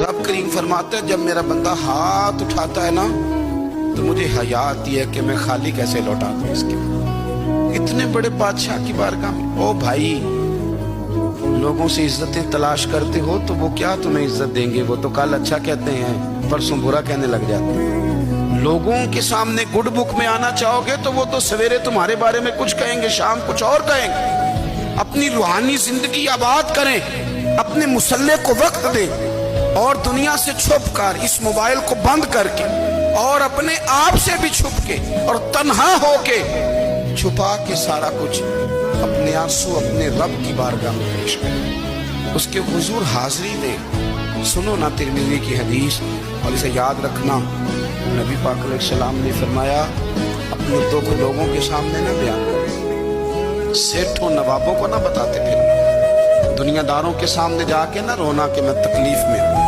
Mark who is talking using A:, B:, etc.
A: रब करीम फरमाता है जब मेरा बंदा हाथ उठाता है ना तो मुझे हया आती है कि मैं खाली कैसे लौटा दूं इसके। इतने बड़े बादशाह की बारगाह में ओ भाई, लोगों से इज्जतें तलाश करते हो तो वो क्या तुम्हें इज्जत देंगे? वो तो कल अच्छा कहते हैं, परसों बुरा कहने लग जाते हैं। लोगों के सामने गुड बुक में आना चाहोगे तो वो तो सवेरे तुम्हारे बारे में कुछ कहेंगे, शाम कुछ और कहेंगे। अपनी रूहानी जिंदगी आबाद करें, अपने मुसल्ले को वक्त दें और दुनिया से छुप कर इस मोबाइल को बंद करके और अपने आप से भी छुप के और तन्हा होके छुपा के सारा कुछ अपने आंसू अपने रब की बारगाह में पेश करें, उसके हुजूर हाजिरी दें। सुनो ना तिरमिज़ी की हदीस और इसे याद रखना। नबी पाक अलैहिस्सलाम ने फरमाया अपने दुख लोगों के सामने ना बयान करें, सेठों नवाबों को ना बताते फिर, दुनियादारों के सामने जाके ना रोना कि मैं तकलीफ में हूँ।